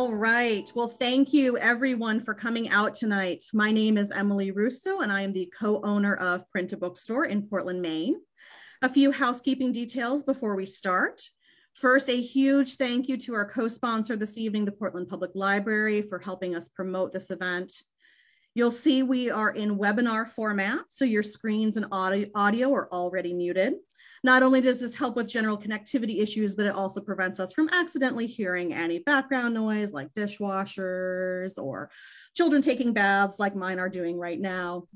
All right. Well, thank you everyone for coming out tonight. My name is Emily Russo, and I am the co-owner of Print a Bookstore in Portland, Maine. A few housekeeping details before we start. First, a huge thank you to our co-sponsor this evening, the Portland Public Library, for helping us promote this event. You'll see we are in webinar format, so your screens and audio are already muted. Not only does this help with general connectivity issues, but it also prevents us from accidentally hearing any background noise like dishwashers or children taking baths like mine are doing right now.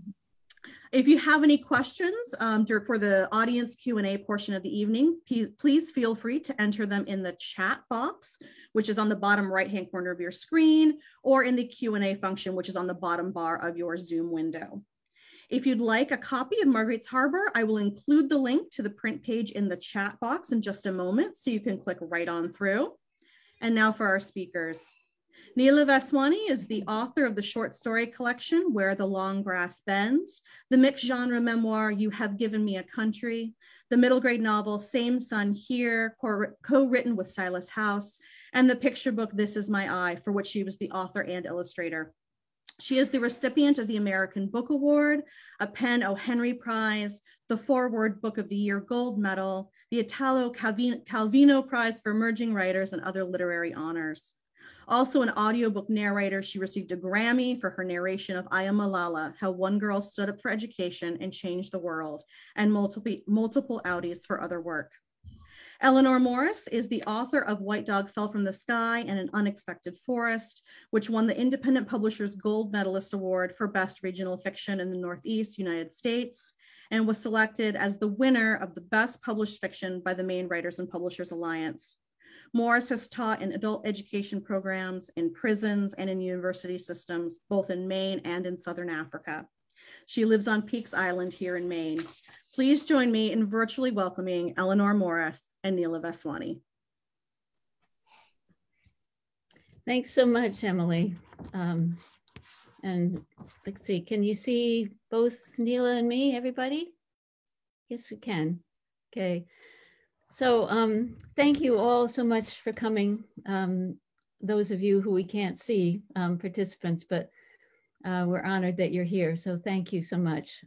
If you have any questions for the audience Q&A portion of the evening, please feel free to enter them in the chat box, which is on the bottom right-hand corner of your screen, or in the Q&A function, which is on the bottom bar of your Zoom window. If you'd like a copy of Margaret's Harbor, I will include the link to the print page in the chat box in just a moment, so you can click right on through. And now for our speakers. Neela Vaswani is the author of the short story collection, Where the Long Grass Bends, the mixed genre memoir, You Have Given Me a Country, the middle grade novel, Same Sun Here, co-written with Silas House, and the picture book, This Is My Eye, for which she was the author and illustrator. She is the recipient of the American Book Award, a PEN O. Henry Prize, the Forward Book of the Year Gold Medal, the Italo Calvino Prize for Emerging Writers, and other literary honors. Also an audiobook narrator, she received a Grammy for her narration of I Am Malala, How One Girl Stood Up for Education and Changed the World, and multiple Audis for other work. Eleanor Morris is the author of White Dog Fell from the Sky and An Unexpected Forest, which won the Independent Publishers Gold Medalist Award for Best Regional Fiction in the Northeast United States, and was selected as the winner of the Best Published Fiction by the Maine Writers and Publishers Alliance. Morris has taught in adult education programs, in prisons, and in university systems, both in Maine and in Southern Africa. She lives on Peaks Island here in Maine. Please join me in virtually welcoming Eleanor Morris and Neela Vaswani. Thanks so much, Emily. And let's see, can you see both Neela and me, everybody? Yes, we can. Okay. So thank you all so much for coming. Those of you who we can't see, participants, but we're honored that you're here. So thank you so much.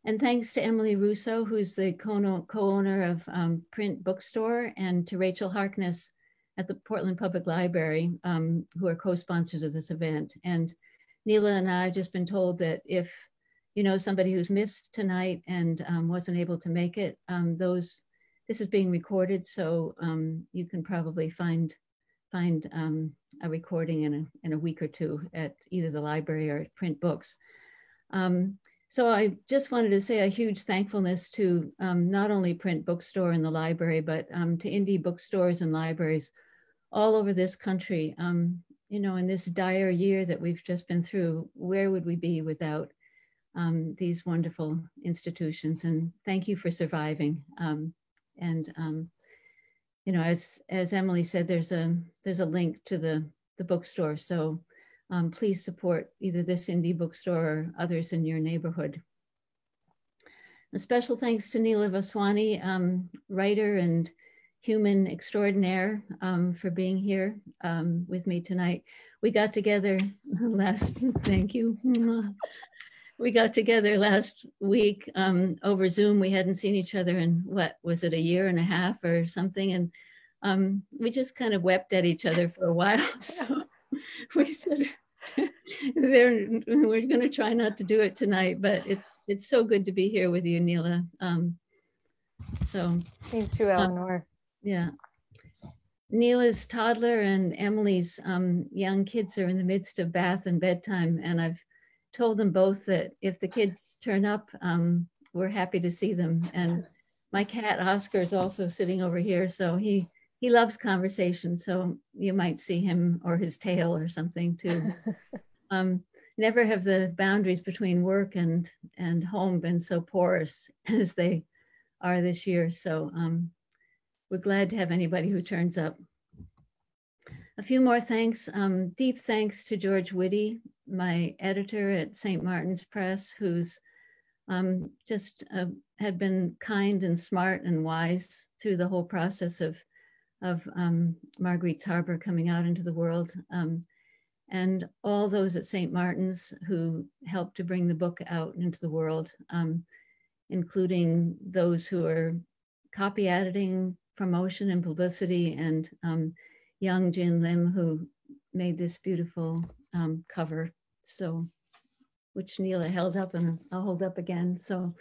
And thanks to Emily Russo, who's the co-owner of Print Bookstore, and to Rachel Harkness at the Portland Public Library, who are co-sponsors of this event. And Neela and I have just been told that if you know somebody who's missed tonight and wasn't able to make it, this is being recorded, so you can probably find a recording in a week or two at either the library or at Print Books. So I just wanted to say a huge thankfulness to not only Print Bookstore and the library, but to indie bookstores and libraries all over this country. You know, in this dire year that we've just been through, where would we be without these wonderful institutions? And thank you for surviving. You know, as Emily said, there's a link to the bookstore. So please support either this indie bookstore or others in your neighborhood. A special thanks to Neela Vaswani, writer and human extraordinaire, for being here with me tonight. We got together thank you. We got together last week over Zoom. We hadn't seen each other in, what, was it a year and a half or something? And we just kind of wept at each other for a while. So we said, we're going to try not to do it tonight, but it's so good to be here with you, Neela. So you too, Eleanor. Yeah. Neela's toddler and Emily's young kids are in the midst of bath and bedtime, and I've told them both that if the kids turn up, we're happy to see them. And my cat Oscar is also sitting over here, so he loves conversation, so you might see him or his tail or something too. Never have the boundaries between work and home been so porous as they are this year. So we're glad to have anybody who turns up. A few more thanks. Deep thanks to George Whitty, my editor at St. Martin's Press, who's just had been kind and smart and wise through the whole process of of Marguerite's Harbor coming out into the world, and all those at St. Martin's who helped to bring the book out into the world, including those who are copy editing, promotion, and publicity, and young Jin Lim, who made this beautiful cover, so which Neela held up, and I'll hold up again. So,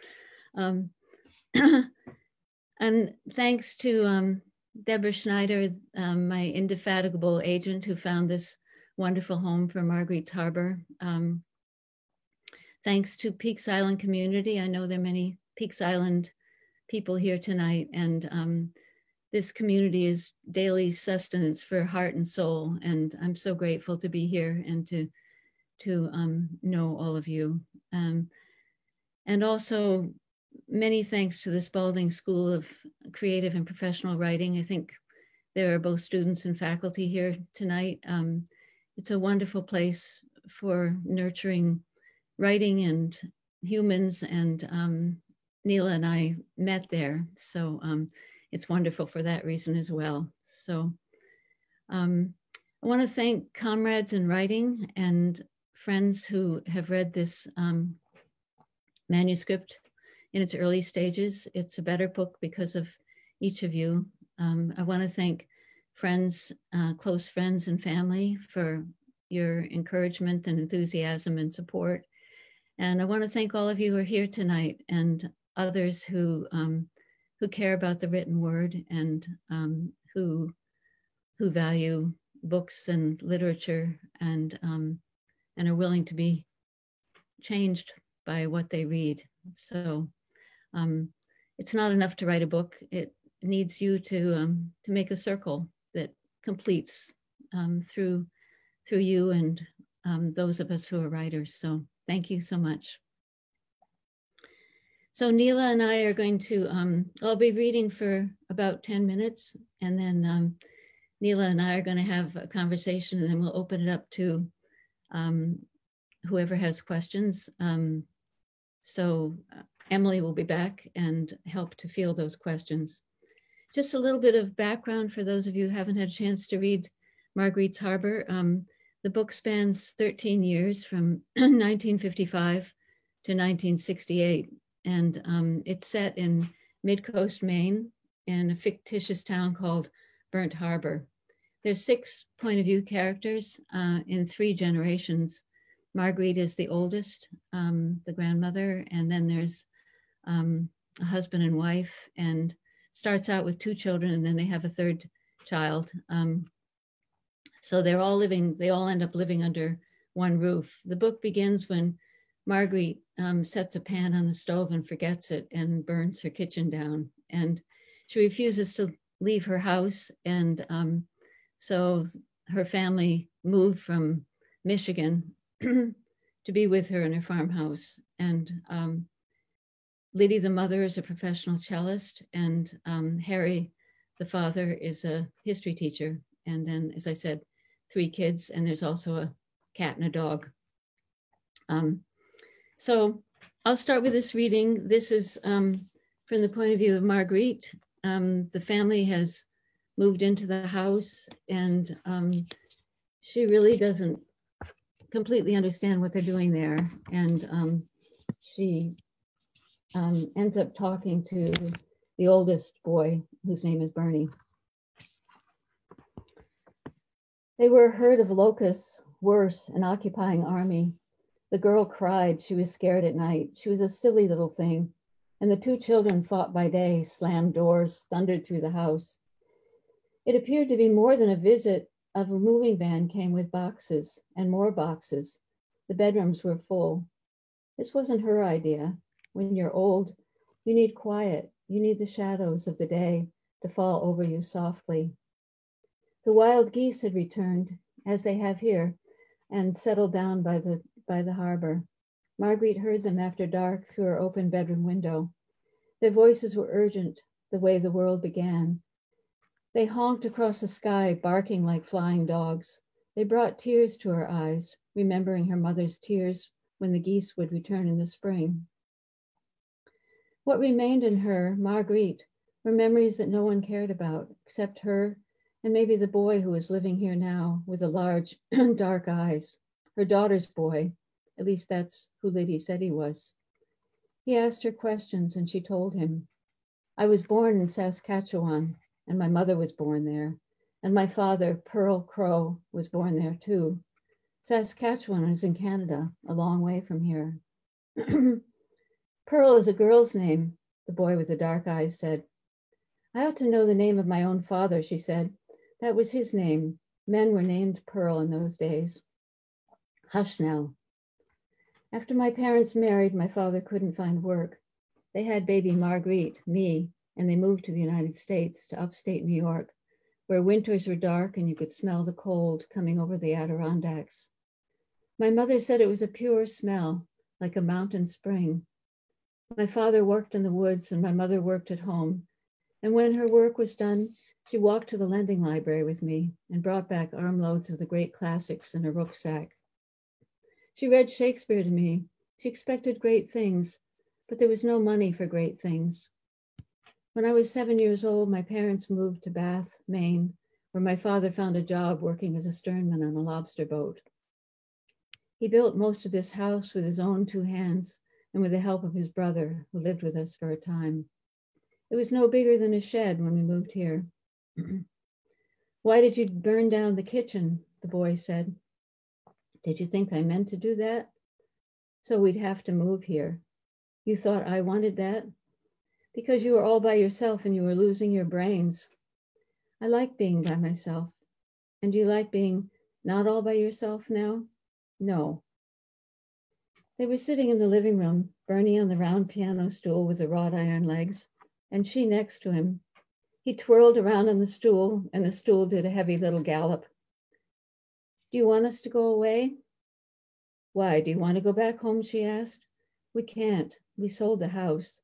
and thanks to Deborah Schneider, my indefatigable agent, who found this wonderful home for Marguerite's Harbor. Thanks to Peaks Island community. I know there are many Peaks Island people here tonight, and this community is daily sustenance for heart and soul. And I'm so grateful to be here and to know all of you. And also many thanks to the Spalding School of Creative and Professional Writing. I think there are both students and faculty here tonight. It's a wonderful place for nurturing writing and humans, and Neela and I met there. So it's wonderful for that reason as well. So I want to thank comrades in writing and friends who have read this manuscript in its early stages. It's a better book because of each of you. I want to thank friends, close friends and family for your encouragement and enthusiasm and support. And I want to thank all of you who are here tonight, and others who care about the written word, and who value books and literature, and are willing to be changed by what they read. So it's not enough to write a book. It needs you to make a circle that completes through you and those of us who are writers. So thank you so much. So Neela and I are going to, I'll be reading for about 10 minutes, and then Neela and I are going to have a conversation, and then we'll open it up to whoever has questions. So Emily will be back and help to field those questions. Just a little bit of background for those of you who haven't had a chance to read Marguerite's Harbor. The book spans 13 years from 1955 to 1968. And it's set in Mid-Coast, Maine, in a fictitious town called Burnt Harbor. There's 6 point of view characters in 3 generations. Marguerite is the oldest, the grandmother, and then there's a husband and wife, and starts out with 2 children, and then they have a 3rd child. So they all end up living under one roof. The book begins when Marguerite sets a pan on the stove and forgets it and burns her kitchen down. And she refuses to leave her house. And so her family moved from Michigan to be with her in her farmhouse. And Liddy, the mother, is a professional cellist, and Harry, the father, is a history teacher. And then, as I said, 3 kids, and there's also a cat and a dog. So I'll start with this reading. This is from the point of view of Marguerite. The family has moved into the house, and she really doesn't completely understand what they're doing there. And she ends up talking to the oldest boy, whose name is Bernie. They were a herd of locusts, worse, an occupying army. The girl cried. She was scared at night. She was a silly little thing. And the 2 children fought by day, slammed doors, thundered through the house. It appeared to be more than a visit. A moving van came with boxes and more boxes. The bedrooms were full. This wasn't her idea. When you're old, you need quiet. You need the shadows of the day to fall over you softly. The wild geese had returned, as they have here, and settled down by the harbor. Marguerite heard them after dark through her open bedroom window. Their voices were urgent, the way the world began. They honked across the sky, barking like flying dogs. They brought tears to her eyes, remembering her mother's tears when the geese would return in the spring. What remained in her, Marguerite, were memories that no one cared about except her And maybe the boy who is living here now with the large dark eyes, her daughter's boy, at least that's who Liddy said he was. He asked her questions and she told him. I was born in Saskatchewan and my mother was born there. And my father, Pearl Crow, was born there too. Saskatchewan is in Canada, a long way from here. Pearl is a girl's name, the boy with the dark eyes said. I ought to know the name of my own father, she said. That was his name. Men were named Pearl in those days. Hush now. After my parents married, my father couldn't find work. They had baby Marguerite, me, and they moved to the United States, to upstate New York, where winters were dark and you could smell the cold coming over the Adirondacks. My mother said it was a pure smell, like a mountain spring. My father worked in the woods and my mother worked at home. And when her work was done, she walked to the lending library with me and brought back armloads of the great classics in a rucksack. She read Shakespeare to me. She expected great things, but there was no money for great things. When I was 7 years old, my parents moved to Bath, Maine, where my father found a job working as a sternman on a lobster boat. He built most of this house with his own 2 hands and with the help of his brother, who lived with us for a time. It was no bigger than a shed when we moved here. Why did you burn down the kitchen? The boy said. Did you think I meant to do that? So we'd have to move here. You thought I wanted that? Because you were all by yourself and you were losing your brains. I like being by myself. And do you like being not all by yourself now? No. They were sitting in the living room, Bernie on the round piano stool with the wrought iron legs, and she next to him. He twirled around on the stool, and the stool did a heavy little gallop. Do you want us to go away? Why, do you want to go back home, she asked. We can't. We sold the house.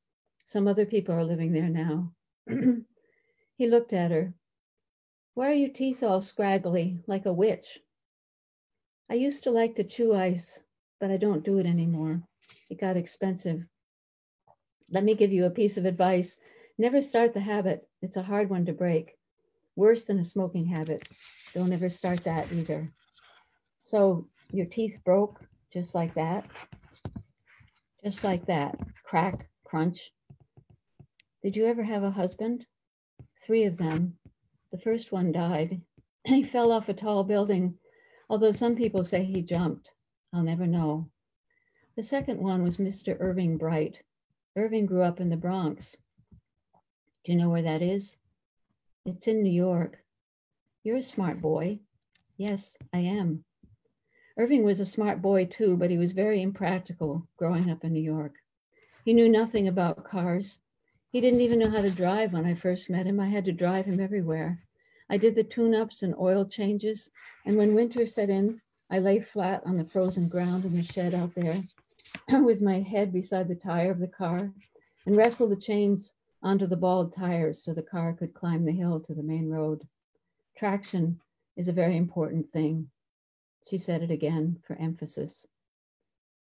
Some other people are living there now. He looked at her. Why are your teeth all scraggly, like a witch? I used to like to chew ice, but I don't do it anymore. It got expensive. Let me give you a piece of advice. Never start the habit. It's a hard one to break. Worse than a smoking habit. Don't ever start that either. So your teeth broke just like that. Just like that. Crack, crunch. Did you ever have a husband? 3 of them. The first one died. He fell off a tall building, although some people say he jumped. I'll never know. The second one was Mr. Irving Bright. Irving grew up in the Bronx. Do you know where that is? It's in New York. You're a smart boy. Yes, I am. Irving was a smart boy too, but he was very impractical growing up in New York. He knew nothing about cars. He didn't even know how to drive when I first met him. I had to drive him everywhere. I did the tune-ups and oil changes, and when winter set in, I lay flat on the frozen ground in the shed out there with my head beside the tire of the car and wrestled the chains onto the bald tires so the car could climb the hill to the main road. Traction is a very important thing. She said it again for emphasis.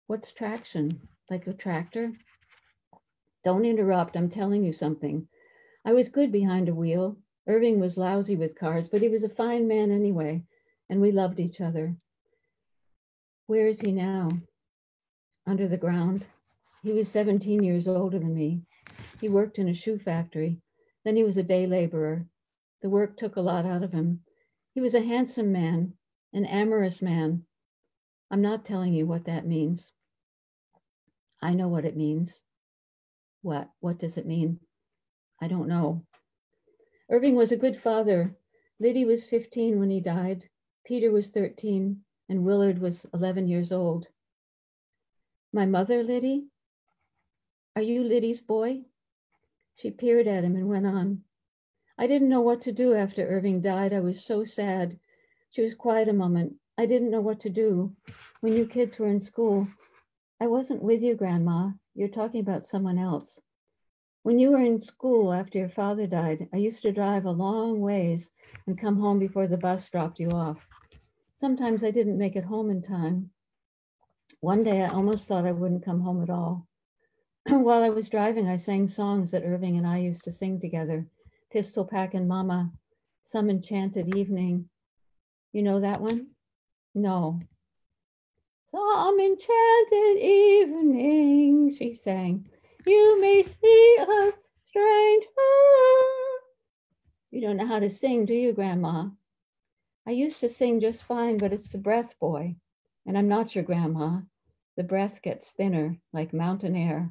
What's traction? Like a tractor? Don't interrupt, I'm telling you something. I was good behind a wheel. Irving was lousy with cars, but he was a fine man anyway, and we loved each other. Where is he now? Under the ground. He was 17 years older than me. He worked in a shoe factory. Then he was a day laborer. The work took a lot out of him. He was a handsome man, an amorous man. I'm not telling you what that means. I know what it means. What? What does it mean? I don't know. Irving was a good father. Liddy was 15 when he died. Peter was 13, and Willard was 11 years old. My mother, Liddy? Are you Liddy's boy? She peered at him and went on. I didn't know what to do after Irving died. I was so sad. She was quiet a moment. I didn't know what to do. When you kids were in school, I wasn't with you, Grandma. You're talking about someone else. When you were in school after your father died, I used to drive a long ways and come home before the bus dropped you off. Sometimes I didn't make it home in time. One day I almost thought I wouldn't come home at all. While I was driving, I sang songs that Irving and I used to sing together. Pistol Packin' Mama, Some Enchanted Evening. You know that one? No. Some enchanted evening, she sang, you may see a stranger. You don't know how to sing, do you, Grandma? I used to sing just fine, but it's the breath, boy. And I'm not your grandma. The breath gets thinner, like mountain air.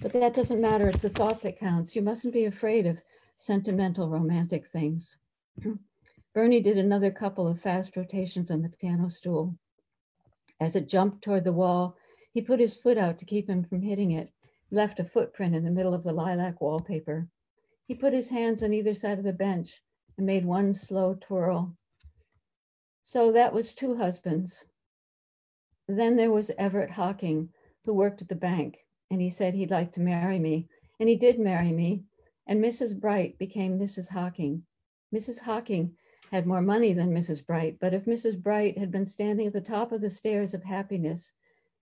But that doesn't matter. It's the thought that counts. You mustn't be afraid of sentimental, romantic things. Bernie did another couple of fast rotations on the piano stool. As it jumped toward the wall, he put his foot out to keep him from hitting it, left a footprint in the middle of the lilac wallpaper. He put his hands on either side of the bench and made one slow twirl. So that was 2 husbands. Then there was Everett Hocking, who worked at the bank, and he said he'd like to marry me. And he did marry me, and Mrs. Bright became Mrs. Hocking. Mrs. Hocking had more money than Mrs. Bright, but if Mrs. Bright had been standing at the top of the stairs of happiness,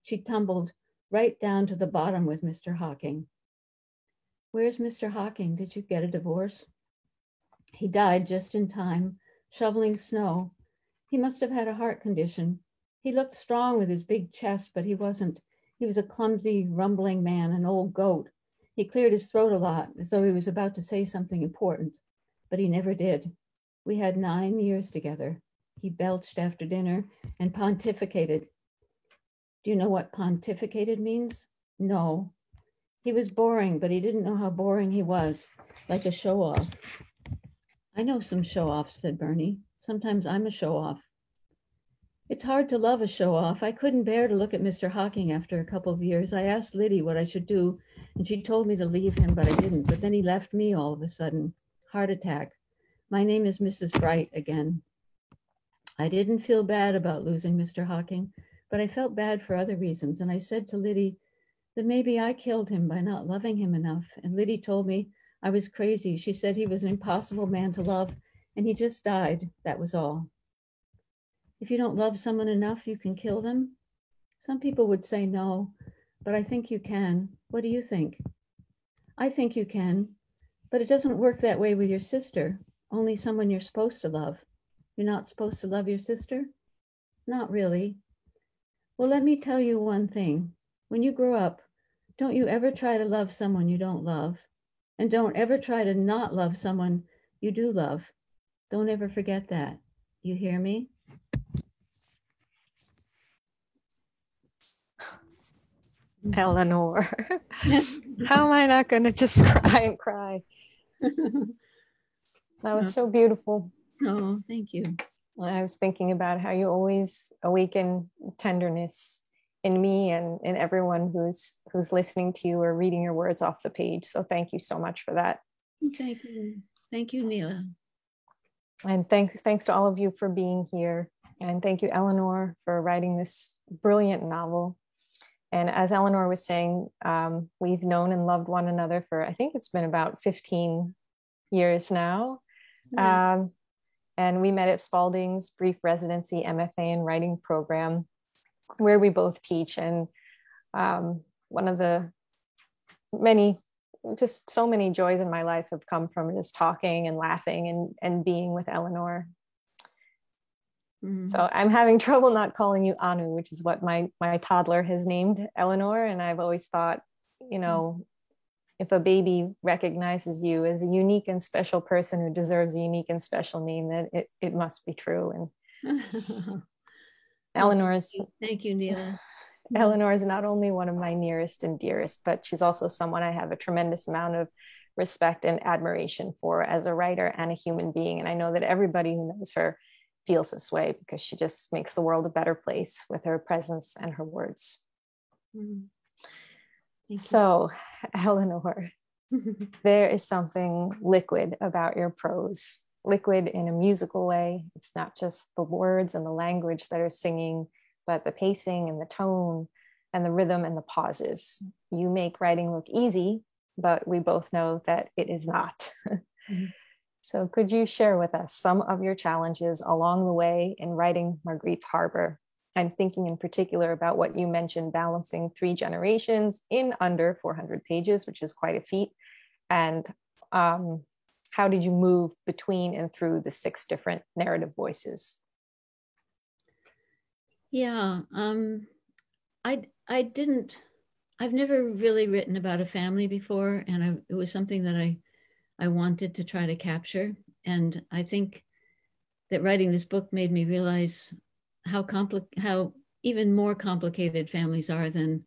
she tumbled right down to the bottom with Mr. Hocking. Where's Mr. Hocking? Did you get a divorce? He died just in time, shoveling snow. He must have had a heart condition. He looked strong with his big chest, but he wasn't. He was a clumsy, rumbling man, an old goat. He cleared his throat a lot, as though he was about to say something important, but he never did. We had 9 years together. He belched after dinner and pontificated. Do you know what pontificated means? No. He was boring, but he didn't know how boring he was, like a show-off. I know some show-offs, said Bernie. Sometimes I'm a show-off. It's hard to love a show-off. I couldn't bear to look at Mr. Hocking after a couple of years. I asked Liddy what I should do, and she told me to leave him, but I didn't. But then he left me all of a sudden. Heart attack. My name is Mrs. Bright again. I didn't feel bad about losing Mr. Hocking, but I felt bad for other reasons. And I said to Liddy that maybe I killed him by not loving him enough. And Liddy told me I was crazy. She said he was an impossible man to love, and he just died. That was all. If you don't love someone enough, you can kill them? Some people would say no, but I think you can. What do you think? I think you can, but it doesn't work that way with your sister. Only someone you're supposed to love. You're not supposed to love your sister? Not really. Well, let me tell you one thing. When you grow up, don't you ever try to love someone you don't love. And don't ever try to not love someone you do love. Don't ever forget that. You hear me? Eleanor, how am I not going to just cry and cry? That was so beautiful. Oh, thank you. I was thinking about how you always awaken tenderness in me and in everyone who's listening to you or reading your words off the page. So thank you so much for that. Thank you. Thank you, Neela. And thanks to all of you for being here. And thank you, Eleanor, for writing this brilliant novel. And as Eleanor was saying, we've known and loved one another for, I think it's been about 15 years now. Yeah. And we met at Spalding's brief residency MFA in writing program, where we both teach. And one of the just so many joys in my life have come from just talking and laughing and being with Eleanor. So I'm having trouble not calling you Anu, which is what my toddler has named Eleanor. And I've always thought, you know, if a baby recognizes you as a unique and special person who deserves a unique and special name, then it must be true. And Eleanor's... Thank you, Neela. Eleanor is not only one of my nearest and dearest, but she's also someone I have a tremendous amount of respect and admiration for as a writer and a human being. And I know that everybody who knows her feels this way because she just makes the world a better place with her presence and her words. So, Eleanor, there is something liquid about your prose, liquid in a musical way. It's not just the words and the language that are singing, but the pacing and the tone and the rhythm and the pauses. You make writing look easy, but we both know that it is not. So could you share with us some of your challenges along the way in writing Marguerite's Harbor? I'm thinking in particular about what you mentioned, balancing 3 generations in under 400 pages, which is quite a feat. And how did you move between and through the 6 different narrative voices? Yeah, I've never really written about a family before, and it was something that I wanted to try to capture. And I think that writing this book made me realize how even more complicated families are than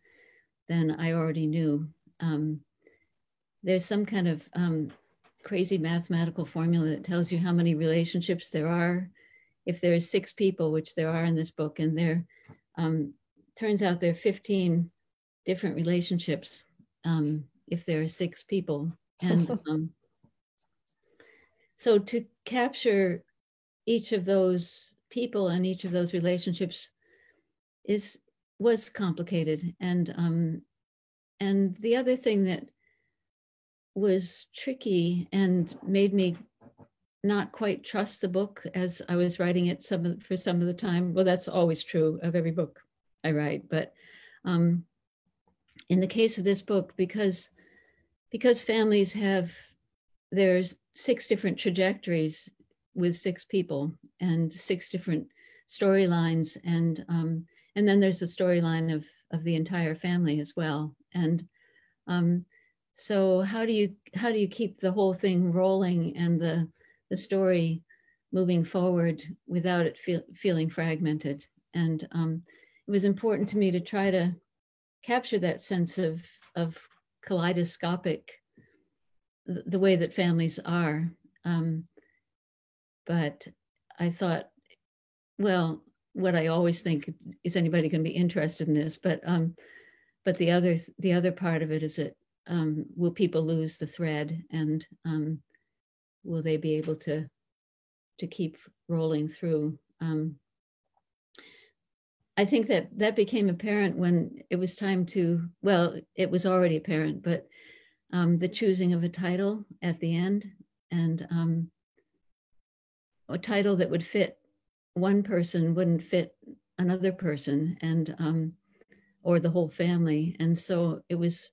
I already knew. There's some kind of crazy mathematical formula that tells you how many relationships there are. If there's 6 people, which there are in this book, and there turns out there are 15 different relationships if there are 6 people. And so to capture each of those people and each of those relationships was complicated. And the other thing that was tricky and made me not quite trust the book as I was writing it for some of the time. Well, that's always true of every book I write, but in the case of this book, because families there's 6 different trajectories with 6 people and 6 different storylines, and then there's the storyline of the entire family as well. And so how do you keep the whole thing rolling and the story moving forward without it feeling fragmented? And it was important to me to try to capture that sense of kaleidoscopic, the way that families are. But I thought, well, what I always think, is anybody going to be interested in this? But the other part of it is that will people lose the thread, and will they be able to keep rolling through? I think that became apparent when it was time to, well, it was already apparent, but the choosing of a title at the end, and a title that would fit one person wouldn't fit another person, and or the whole family. And so it was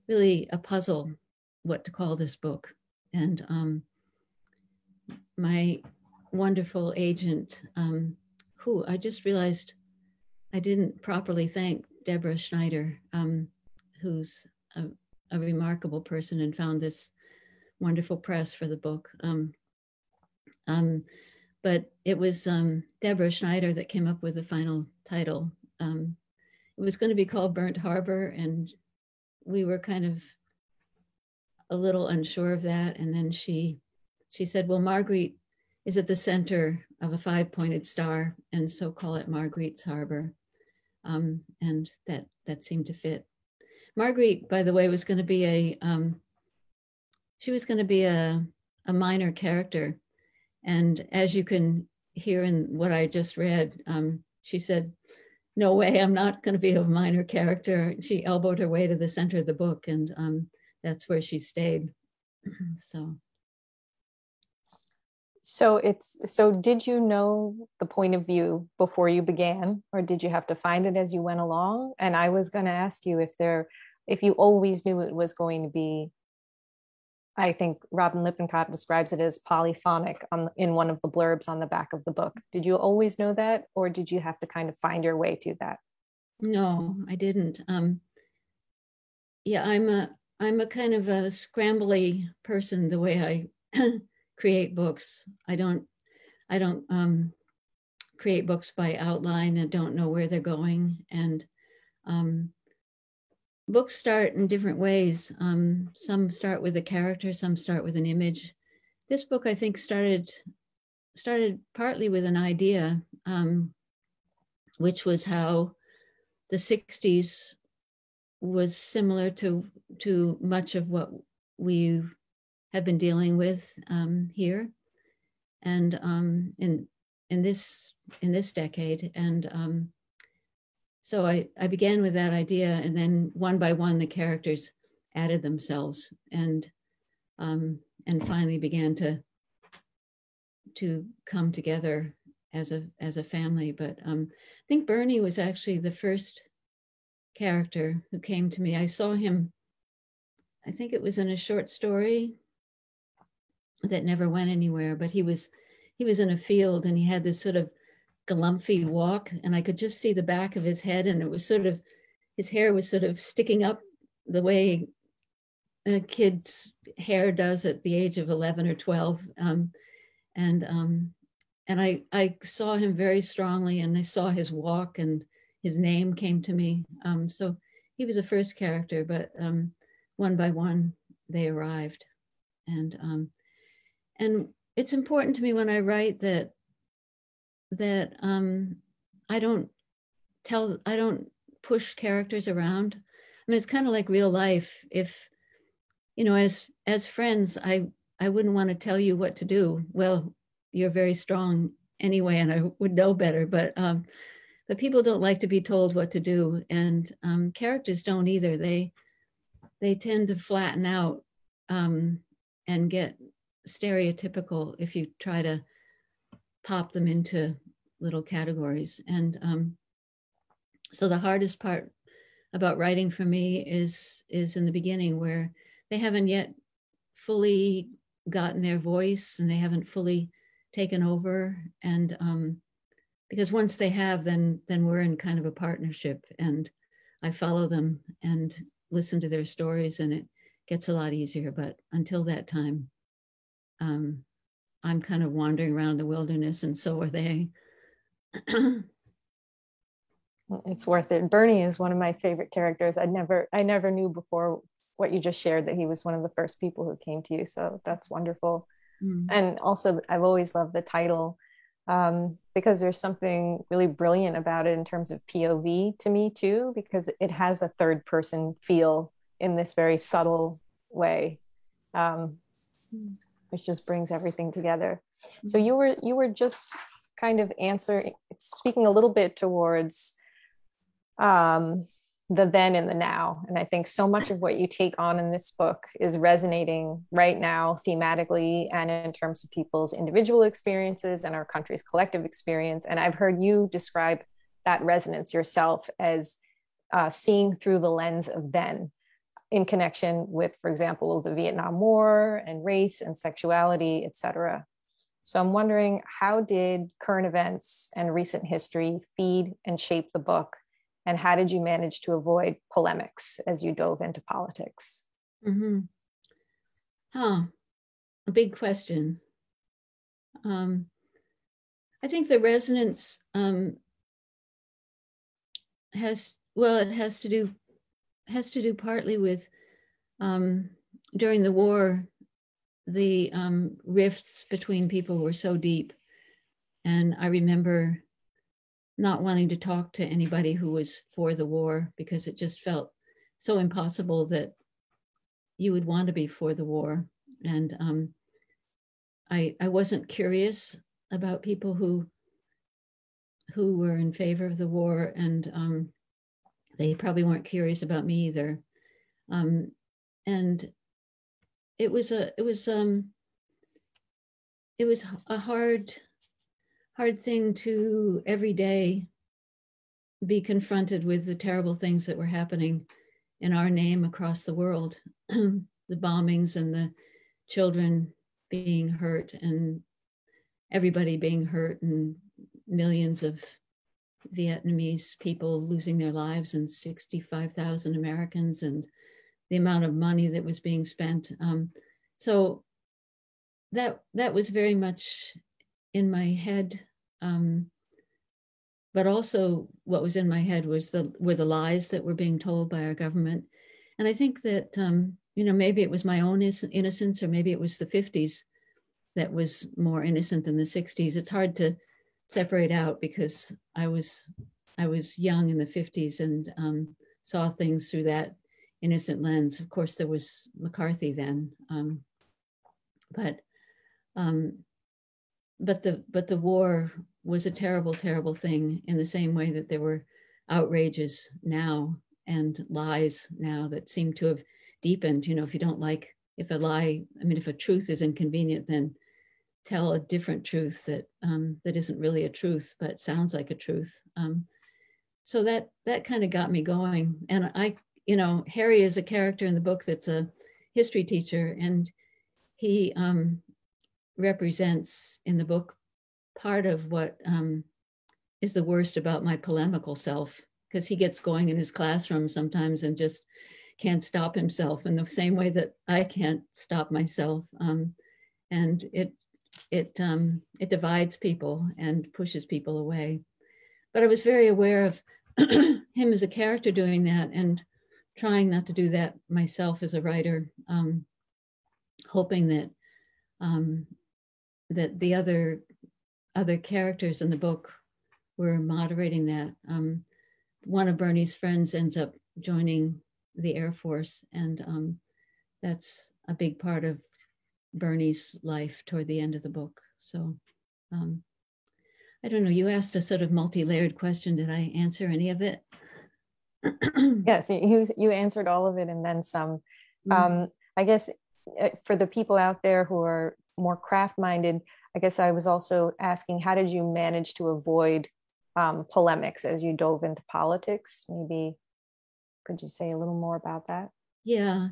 really a puzzle what to call this book. And my wonderful agent, who I just realized I didn't properly thank, Deborah Schneider, who's a remarkable person and found this wonderful press for the book. But it was Deborah Schneider that came up with the final title. It was going to be called Burnt Harbor, and we were kind of a little unsure of that. And then she said, well, Marguerite is at the center of a 5-pointed star, and so call it Marguerite's Harbor. And that seemed to fit. Marguerite, by the way, was going to be a minor character. And as you can hear in what I just read, she said, no way, I'm not going to be a minor character. She elbowed her way to the center of the book, and that's where she stayed. So did you know the point of view before you began, or did you have to find it as you went along? And I was going to ask you if you always knew it was going to be, I think Robin Lippincott describes it as polyphonic in one of the blurbs on the back of the book. Did you always know that, or did you have to kind of find your way to that? No, I didn't. Yeah, I'm a kind of a scrambly person the way I create books. I don't create books by outline and don't know where they're going. And books start in different ways. Some start with a character, some start with an image. This book, I think, started partly with an idea, which was how the 60s was similar to much of what we have been dealing with here, and in this decade. And so I began with that idea, and then one by one the characters added themselves, and finally began to come together as a family. But I think Bernie was actually the first character who came to me. I saw him, I think it was in a short story that never went anywhere. But he was in a field, and he had this sort of galumphy walk, and I could just see the back of his head, and it was sort of, his hair was sort of sticking up the way a kid's hair does at the age of 11 or 12. And I saw him very strongly, and I saw his walk, and his name came to me. So he was the first character, but one by one they arrived. And it's important to me when I write that I don't push characters around. I mean, it's kind of like real life. If, you know, as friends, I wouldn't want to tell you what to do. Well, you're very strong anyway, and I would know better, but people don't like to be told what to do, and characters don't either. They tend to flatten out and get stereotypical if you try to pop them into little categories. And so the hardest part about writing for me is in the beginning, where they haven't yet fully gotten their voice, and they haven't fully taken over. And because once they have, then we're in kind of a partnership, and I follow them and listen to their stories, and it gets a lot easier. But until that time, I'm kind of wandering around the wilderness, and so are they. It's worth it. Bernie is one of my favorite characters. I never knew before what you just shared that he was one of the first people who came to you. So that's wonderful. And also, I've always loved the title because there's something really brilliant about it in terms of POV to me too, because it has a third person feel in this very subtle way, which just brings everything together. So you were just kind of speaking a little bit towards the then and the now. And I think so much of what you take on in this book is resonating right now thematically and in terms of people's individual experiences and our country's collective experience. And I've heard you describe that resonance yourself as seeing through the lens of then, in connection with, for example, the Vietnam War and race and sexuality, etc. So I'm wondering, how did current events and recent history feed and shape the book? And how did you manage to avoid polemics as you dove into politics? Mm-hmm. A big question. I think the resonance has to do partly with during the war, the rifts between people were so deep, and I remember not wanting to talk to anybody who was for the war, because it just felt so impossible that you would want to be for the war. And I wasn't curious about people who were in favor of the war, and they probably weren't curious about me either. And it was a hard thing to every day be confronted with the terrible things that were happening in our name across the world. The bombings and the children being hurt and everybody being hurt, and millions of Vietnamese people losing their lives, and 65,000 Americans, and the amount of money that was being spent. So that was very much in my head, but also what was in my head were the lies that were being told by our government. And I think that maybe it was my own innocence, or maybe it was the 50s that was more innocent than the 60s. It's hard to separate out, because I was young in the 50s and saw things through that innocent lens. Of course, there was McCarthy then, but the war was a terrible, terrible thing, in the same way that there were outrages now and lies now that seem to have deepened. If you don't like, if a truth is inconvenient, then tell a different truth that isn't really a truth, but sounds like a truth. So that kind of got me going. And Harry is a character in the book that's a history teacher, and he represents in the book part of what is the worst about my polemical self, because he gets going in his classroom sometimes and just can't stop himself in the same way that I can't stop myself. And it divides people and pushes people away. But I was very aware of him as a character doing that, and trying not to do that myself as a writer, hoping that that the other characters in the book were moderating that. One of Bernie's friends ends up joining the Air Force, and that's a big part of Bernie's life toward the end of the book. So I don't know, you asked a sort of multi-layered question. Did I answer any of it? Yes, you answered all of it and then some. I guess for the people out there who are more craft-minded, I guess I was also asking, how did you manage to avoid polemics as you dove into politics? Maybe could you say a little more about that? Yeah.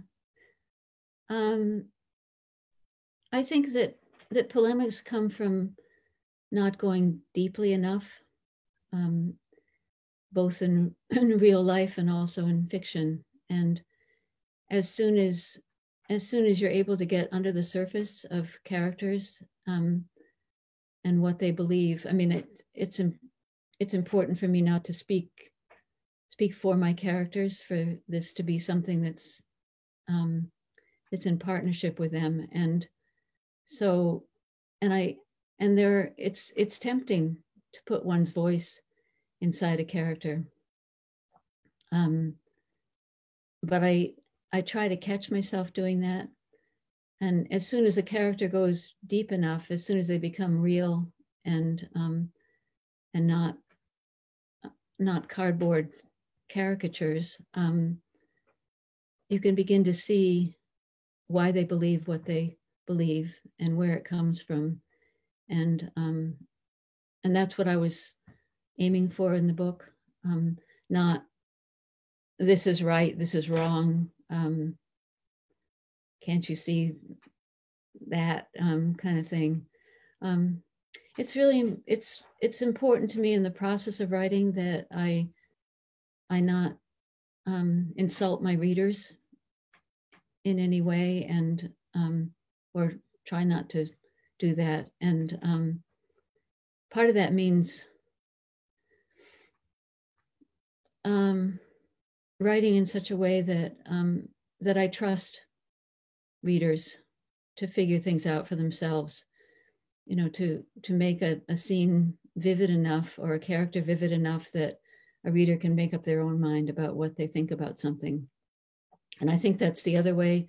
I think that polemics come from not going deeply enough, both in real life and also in fiction. And as soon as you're able to get under the surface of characters and what they believe, I mean, it's important for me not to speak for my characters, for this to be something that's it's in partnership with them. And so, it's tempting to put one's voice inside a character. But I try to catch myself doing that. And as soon as a character goes deep enough, as soon as they become real and not cardboard caricatures, you can begin to see why they believe what they believe and where it comes from. And that's what I was aiming for in the book. Not this is right, this is wrong. Can't you see that kind of thing? It's really, it's important to me in the process of writing that I not insult my readers in any way, and or try not to do that. And part of that means writing in such a way that that I trust readers to figure things out for themselves, you know, to make a scene vivid enough or a character vivid enough that a reader can make up their own mind about what they think about something. And I think that's the other way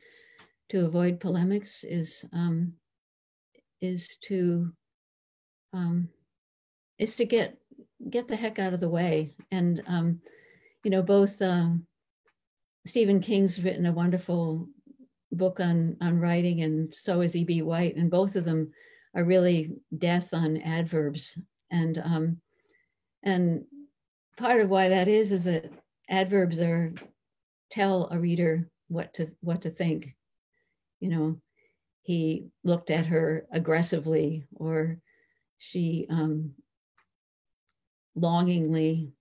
to avoid polemics is to get the heck out of the way. And you know, both Stephen King's written a wonderful book on writing, and so has E.B. White, and both of them are really death on adverbs. And part of why that is that adverbs tell a reader what to think. You know, he looked at her aggressively, or she longingly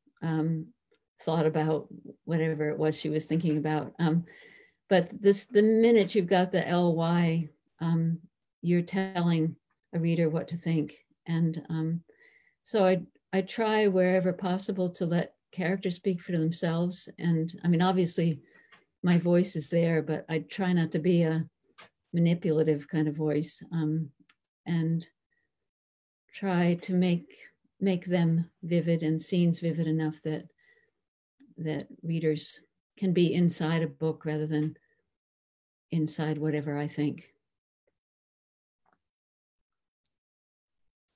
thought about whatever it was she was thinking about. But the minute you've got the ly, you're telling a reader what to think. And so I try wherever possible to let characters speak for themselves. And I mean, obviously my voice is there, but I try not to be a manipulative kind of voice, and try to make them vivid and scenes vivid enough that readers can be inside a book rather than inside whatever I think.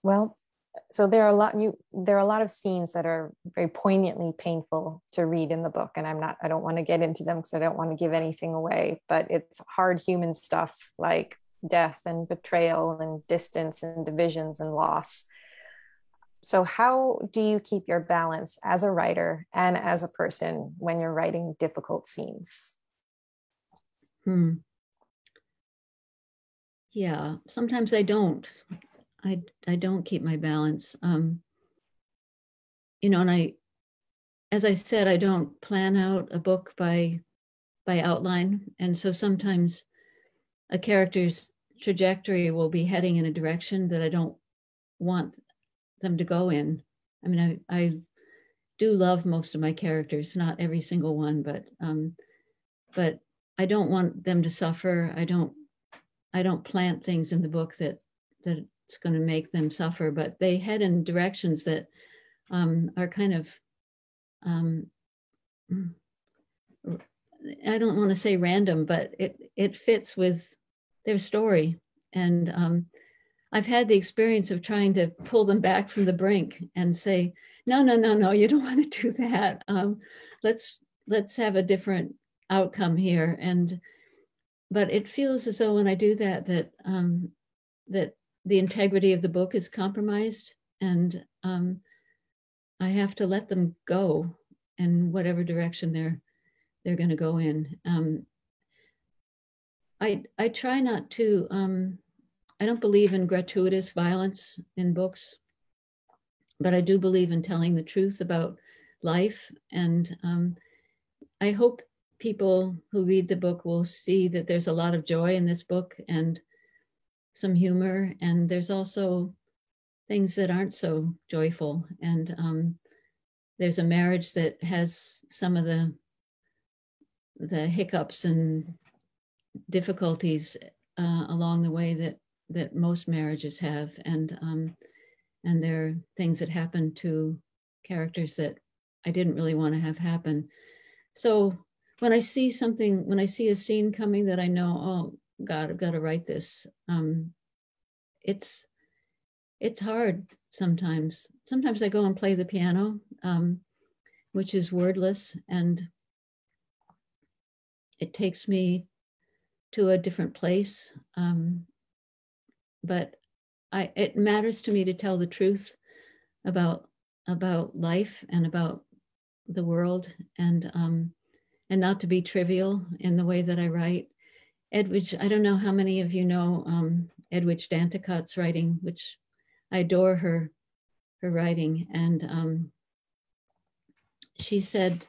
Well, so there are a lot of scenes that are very poignantly painful to read in the book, and I don't want to get into them because I don't want to give anything away, but it's hard human stuff like death and betrayal and distance and divisions and loss. So how do you keep your balance as a writer and as a person when you're writing difficult scenes? Yeah, sometimes I don't. I don't keep my balance. You know, and as I said, I don't plan out a book by outline, and so sometimes a character's trajectory will be heading in a direction that I don't want them to go in. I mean, I do love most of my characters, not every single one, but I don't want them to suffer. I don't plant things in the book that's going to make them suffer, but they head in directions that are kind of I don't want to say random, but it fits with their story. And I've had the experience of trying to pull them back from the brink and say, no, no, no, no, you don't want to do that. Let's have a different outcome here. But it feels as though when I do that, that the integrity of the book is compromised, and I have to let them go in whatever direction they're going to go in. I try not to. I don't believe in gratuitous violence in books, but I do believe in telling the truth about life. And I hope people who read the book will see that there's a lot of joy in this book and some humor. And there's also things that aren't so joyful. And there's a marriage that has some of the hiccups and difficulties along the way that most marriages have, and there are things that happen to characters that I didn't really want to have happen. So when I see a scene coming that I know, oh God, I've got to write this, it's hard sometimes. Sometimes I go and play the piano, which is wordless, and it takes me to a different place. But it matters to me to tell the truth about life and about the world, and not to be trivial in the way that I write. Edwidge, I don't know how many of you know Edwidge Danticat's writing, which I adore her writing. And she said,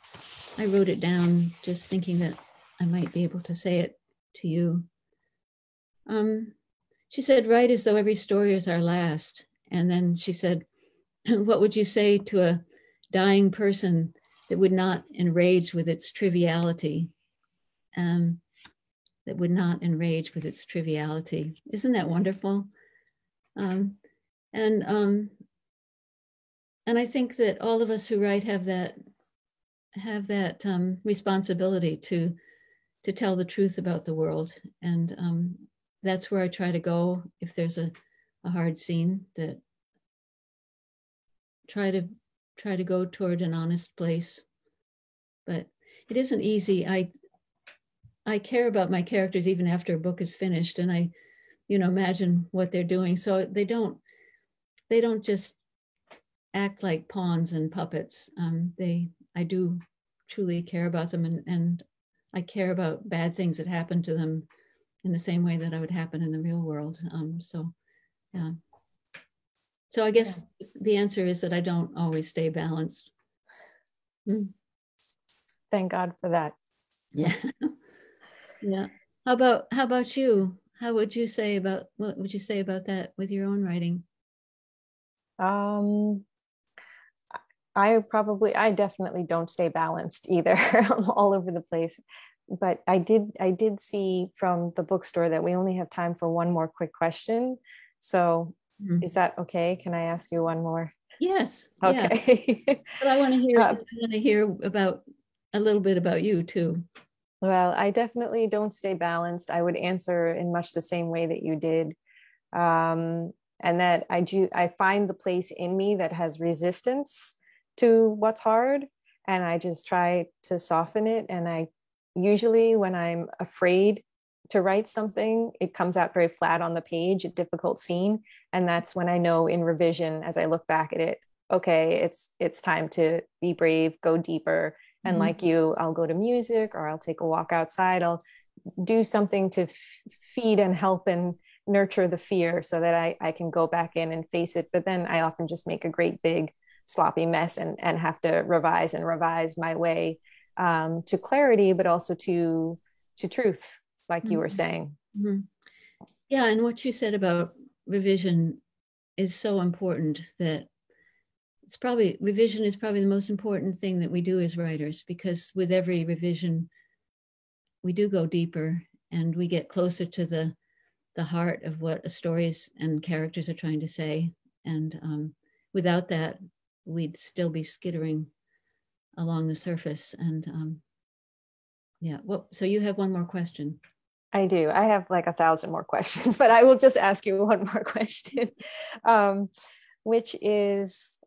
I wrote it down just thinking that I might be able to say it to you. She said, write as though every story is our last. And then she said, what would you say to a dying person that would not enrage with its triviality? That would not enrage with its triviality. Isn't that wonderful? And I think that all of us who write have that responsibility to tell the truth about the world. And that's where I try to go if there's a hard scene, that try to go toward an honest place. But it isn't easy. I care about my characters even after a book is finished, and I, imagine what they're doing. So they don't just act like pawns and puppets. I do truly care about them, and I care about bad things that happen to them in the same way that I would happen in the real world. So, yeah. So I guess the answer is that I don't always stay balanced. Thank God for that. Yeah. Yeah. How about you? What would you say about that with your own writing? I definitely don't stay balanced either. I'm all over the place. But I did see from the bookstore that we only have time for one more quick question. So is that okay? Can I ask you one more? Yes. Okay. Yeah. But I want to hear about a little bit about you too. Well, I definitely don't stay balanced. I would answer in much the same way that you did. And that I find the place in me that has resistance to what's hard, and I just try to soften it. And I usually, when I'm afraid to write something, it comes out very flat on the page, a difficult scene. And that's when I know in revision, as I look back at it, okay, it's time to be brave, go deeper. And like you, I'll go to music, or I'll take a walk outside. I'll do something to feed and help and nurture the fear so that I can go back in and face it. But then I often just make a great big sloppy mess and have to revise and revise my way to clarity, but also to truth, like you were saying. Mm-hmm. Yeah, and what you said about revision is so important, that revision is probably the most important thing that we do as writers, because with every revision, we do go deeper and we get closer to the heart of what a stories and characters are trying to say. And without that, we'd still be skittering along the surface. And yeah, well, so you have one more question. I do. I have like 1,000 more questions, but I will just ask you one more question, which is,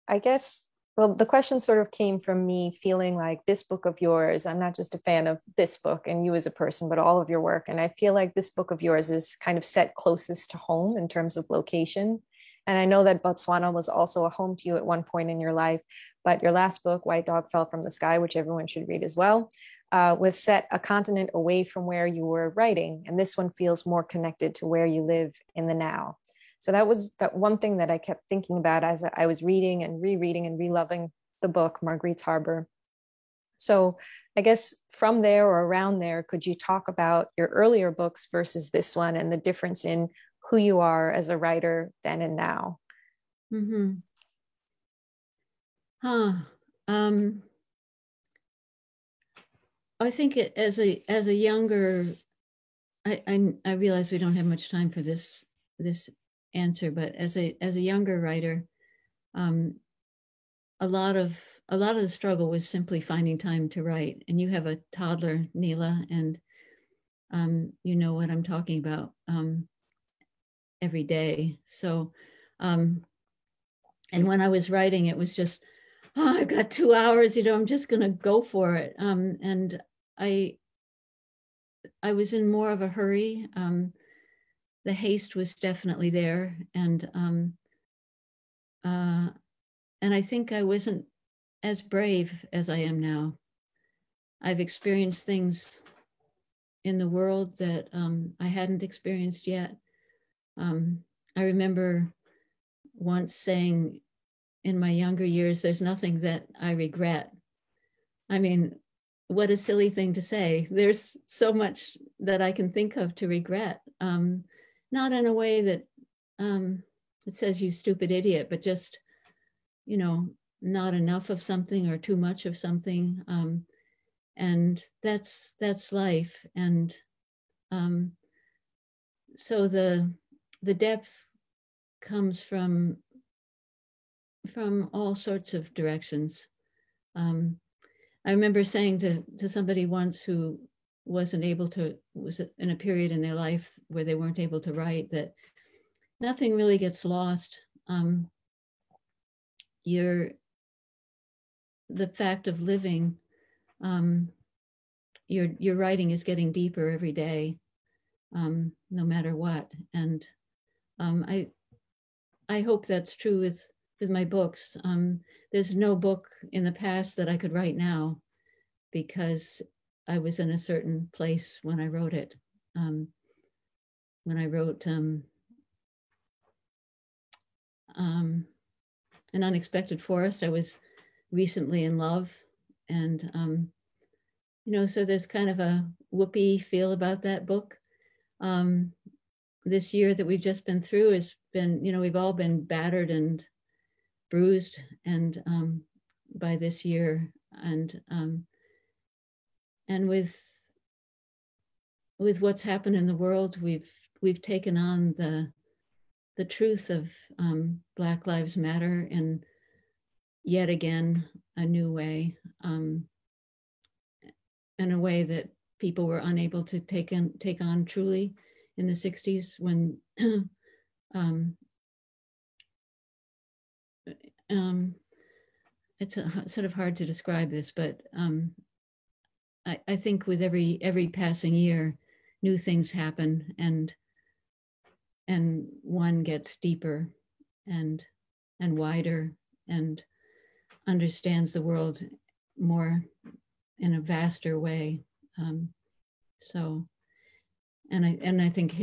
I guess, well, the question sort of came from me feeling like this book of yours, I'm not just a fan of this book and you as a person, but all of your work. And I feel like this book of yours is kind of set closest to home in terms of location. And I know that Botswana was also a home to you at one point in your life, but your last book, White Dog Fell from the Sky, which everyone should read as well, was set a continent away from where you were writing. And this one feels more connected to where you live in the now. So that was that one thing that I kept thinking about as I was reading and rereading and reloving the book, Marguerite's Harbor. So I guess from there or around there, could you talk about your earlier books versus this one and the difference in who you are as a writer then and now? Mm-hmm. Huh. I think as a younger, I realize we don't have much time for this answer, but as a younger writer, a lot of the struggle was simply finding time to write. And you have a toddler, Neela, and you know what I'm talking about every day. So, and when I was writing, it was just, oh, I've got 2 hours, I'm just going to go for it. And I was in more of a hurry. The haste was definitely there. And I think I wasn't as brave as I am now. I've experienced things in the world that I hadn't experienced yet. I remember once saying in my younger years, there's nothing that I regret. I mean, what a silly thing to say. There's so much that I can think of to regret. Not in a way that it says you stupid idiot, but just, not enough of something or too much of something. And that's life. And so the depth comes from all sorts of directions. I remember saying to somebody once who was in a period in their life where they weren't able to write, that nothing really gets lost. The fact of living, your writing is getting deeper every day, no matter what. And I hope that's true with my books. There's no book in the past that I could write now because I was in a certain place when I wrote it. When I wrote An Unexpected Forest, I was recently in love. And, so there's kind of a whoopee feel about that book. This year that we've just been through has been, we've all been battered and bruised and by this year. And with what's happened in the world, we've taken on the truth of Black Lives Matter in yet again a new way, in a way that people were unable to take on truly in the 60s when it's sort of hard to describe this, but I think with every passing year, new things happen, and one gets deeper and wider and understands the world more in a vaster way. I think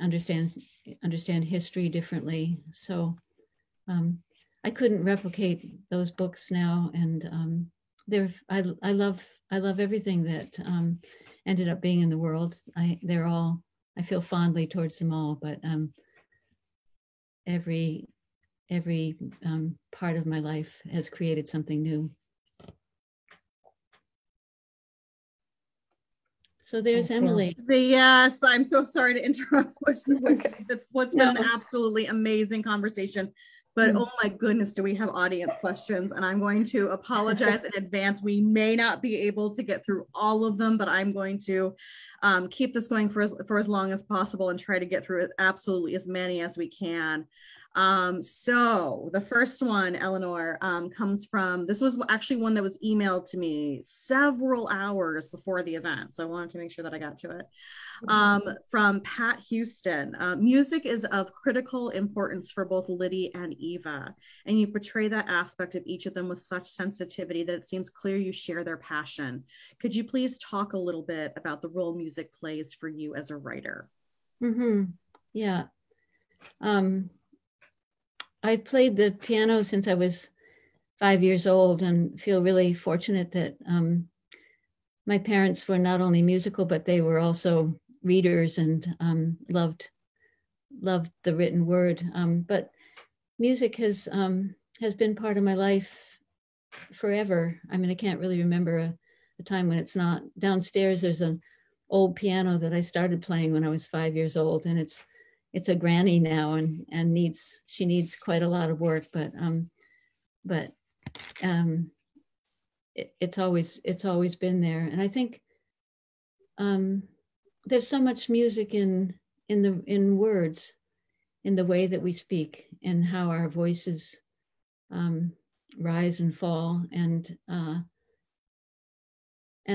understand history differently. So I couldn't replicate those books now, and I love everything that ended up being in the world. I feel fondly towards them all, but every part of my life has created something new. So there's Emily. Yes, I'm so sorry to interrupt. That's what's been an absolutely amazing conversation. But oh my goodness, do we have audience questions? And I'm going to apologize in advance. We may not be able to get through all of them, but I'm going to keep this going for as long as possible and try to get through absolutely as many as we can. So the first one, Eleanor, comes from, this was actually one that was emailed to me several hours before the event. So I wanted to make sure that I got to it. From Pat Houston. Music is of critical importance for both Liddy and Eva, and you portray that aspect of each of them with such sensitivity that it seems clear you share their passion. Could you please talk a little bit about the role music plays for you as a writer? Yeah. I played the piano since I was 5 years old, and feel really fortunate that my parents were not only musical, but they were also readers and loved the written word. But music has been part of my life forever. I mean, I can't really remember a time when it's not. Downstairs, there's an old piano that I started playing when I was 5 years old, and it's a granny now, and she needs quite a lot of work, but it's always been there. And I think there's so much music in words, in the way that we speak, and how our voices rise and fall, and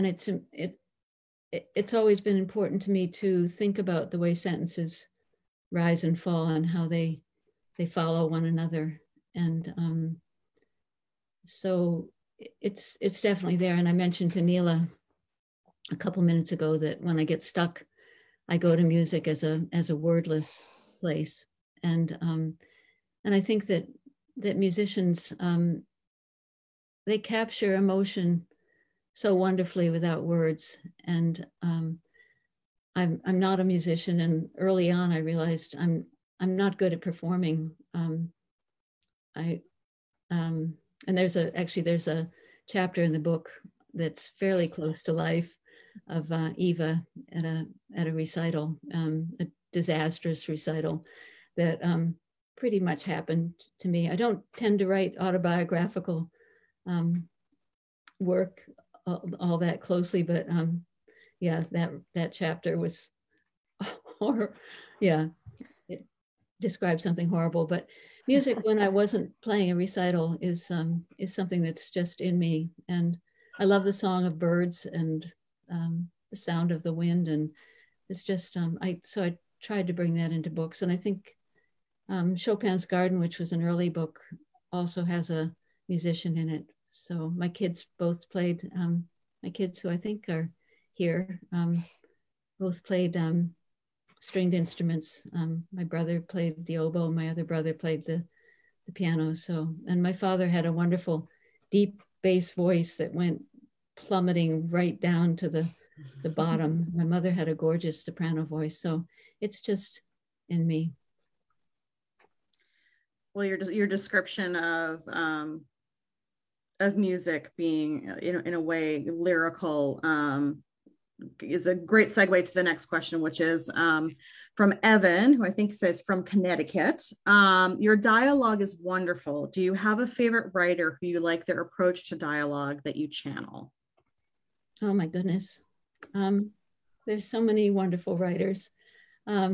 it's always been important to me to think about the way sentences rise and fall and how they follow one another. And so it's definitely there. And I mentioned to Neela a couple minutes ago that when I get stuck, I go to music as a wordless place. And I think that musicians, they capture emotion so wonderfully without words. And I'm not a musician, and early on I realized I'm not good at performing. And there's a chapter in the book that's fairly close to life of Eva at a recital, a disastrous recital that pretty much happened to me. I don't tend to write autobiographical work all that closely, but yeah, that chapter was it describes something horrible. But music, when I wasn't playing a recital, is something that's just in me. And I love the song of birds and the sound of the wind, and it's just I tried to bring that into books. And I think Chopin's Garden, which was an early book, also has a musician in it. So my kids both played. My kids, who I think are here, both played stringed instruments. My brother played the oboe. My other brother played the piano. So, and my father had a wonderful deep bass voice that went plummeting right down to the bottom. My mother had a gorgeous soprano voice. So it's just in me. Well, your description of music being, in a way, lyrical, is a great segue to the next question, which is from Evan, who I think says from Connecticut. Your dialogue is wonderful. Do you have a favorite writer who you like their approach to dialogue that you channel? Oh my goodness. There's so many wonderful writers. I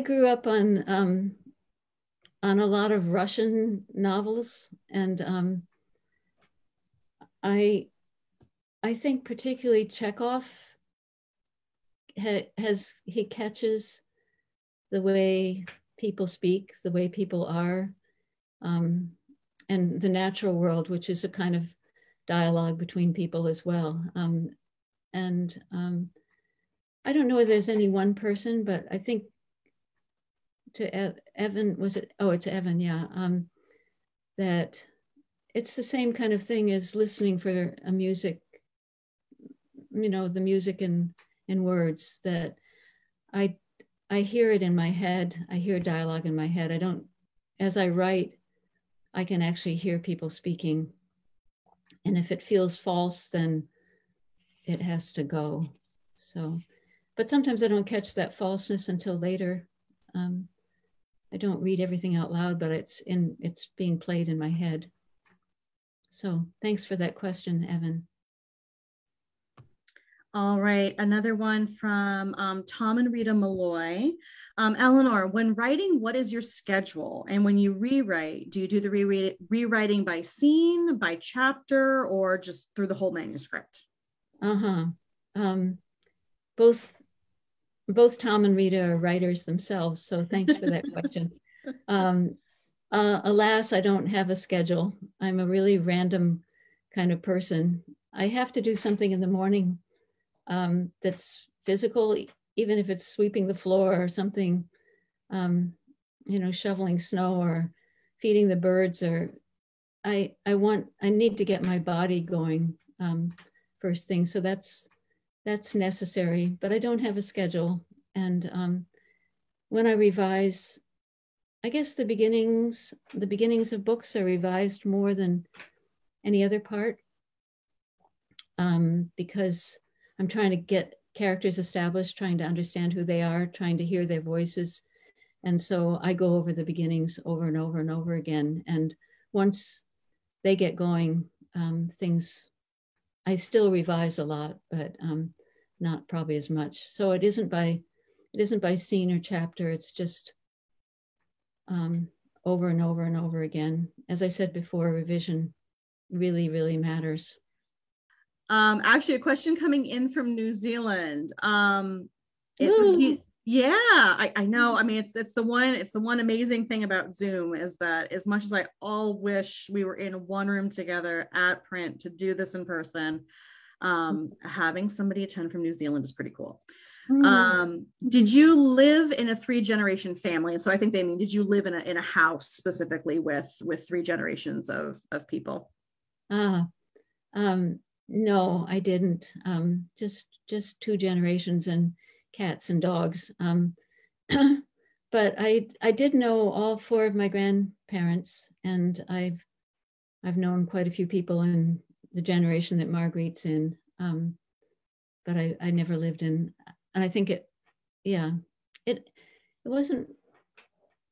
grew up on a lot of Russian novels, and I think particularly Chekhov he catches the way people speak, the way people are, and the natural world, which is a kind of dialogue between people as well. And I don't know if there's any one person, but I think to Evan, was it? Oh, it's Evan, yeah. That it's the same kind of thing as listening for a music, you know, the music in words, that I hear it in my head. I hear dialogue in my head. I don't, as I write, I can actually hear people speaking. And if it feels false, then it has to go. So, but sometimes I don't catch that falseness until later. I don't read everything out loud, but it's being played in my head. So thanks for that question, Evan. All right, another one from Tom and Rita Malloy. Eleanor, when writing, what is your schedule? And when you rewrite, do you do the rewriting by scene, by chapter, or just through the whole manuscript? Both Tom and Rita are writers themselves, so thanks for that question. Alas, I don't have a schedule. I'm a really random kind of person. I have to do something in the morning that's physical, even if it's sweeping the floor or something, you know, shoveling snow or feeding the birds, or I need to get my body going first thing. So that's necessary, but I don't have a schedule. And when I revise, I guess the beginnings of books are revised more than any other part, because I'm trying to get characters established, trying to understand who they are, trying to hear their voices. And so I go over the beginnings over and over and over again. And once they get going, things, I still revise a lot, but not probably as much. So it isn't by scene or chapter. It's just over and over and over again. As I said before, revision really, really matters. Actually, a question coming in from New Zealand. Yeah, I know. I mean, it's the one amazing thing about Zoom is that as much as I all wish we were in one room together at Print to do this in person, having somebody attend from New Zealand is pretty cool. Did you live in a 3-generation family? And so I think they mean, did you live in a house specifically with 3 generations of people? No, I didn't. Just 2 generations and cats and dogs. But I did know all 4 of my grandparents, and I've known quite a few people in the generation that Marguerite's in. But I never lived in, and I think it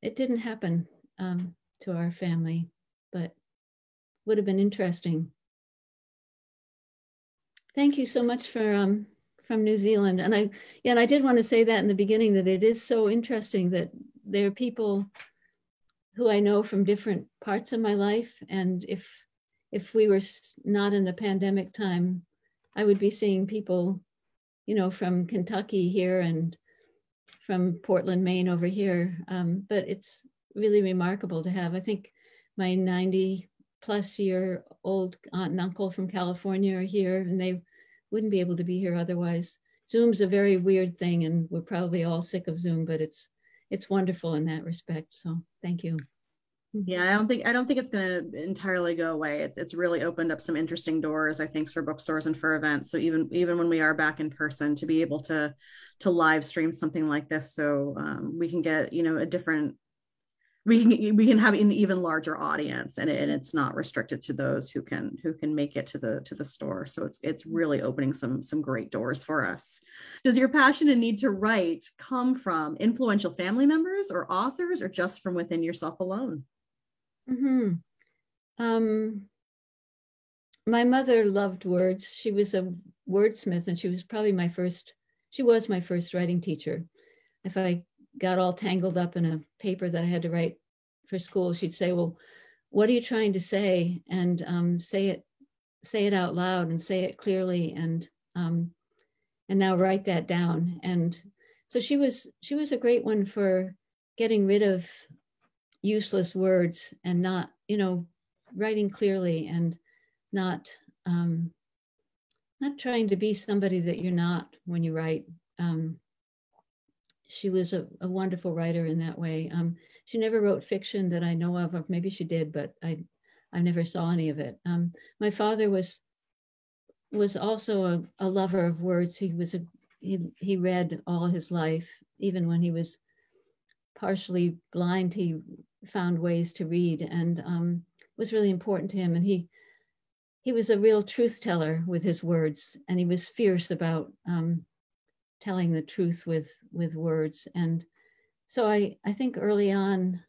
didn't happen to our family, but would have been interesting. Thank you so much from New Zealand. And I did want to say that in the beginning, that it is so interesting that there are people who I know from different parts of my life. And if we were not in the pandemic time, I would be seeing people, you know, from Kentucky here and from Portland, Maine over here. But it's really remarkable to have. I think my 90-plus-year-old aunt and uncle from California are here, and they wouldn't be able to be here otherwise. Zoom's a very weird thing, and we're probably all sick of Zoom, but it's wonderful in that respect. So thank you. Yeah, I don't think it's going to entirely go away. It's really opened up some interesting doors, I think, for bookstores and for events. So even when we are back in person, to be able to live stream something like this, so we can get, you know, we can have an even larger audience, and it's not restricted to those who can make it to the store. So it's really opening some great doors for us. Does your passion and need to write come from influential family members or authors, or just from within yourself alone? My mother loved words. She was a wordsmith, and she was my first writing teacher. If I got all tangled up in a paper that I had to write for school, she'd say, well, what are you trying to say? And say it out loud and say it clearly, and now write that down. And so she was a great one for getting rid of useless words and not, you know, writing clearly and not trying to be somebody that you're not when you write. she was a wonderful writer in that way. She never wrote fiction that I know of, or maybe she did, but I never saw any of it. My father was also a lover of words. He read all his life, even when he was partially blind. He found ways to read, and was really important to him. And he was a real truth teller with his words, and he was fierce about telling the truth with words. And so I think early on,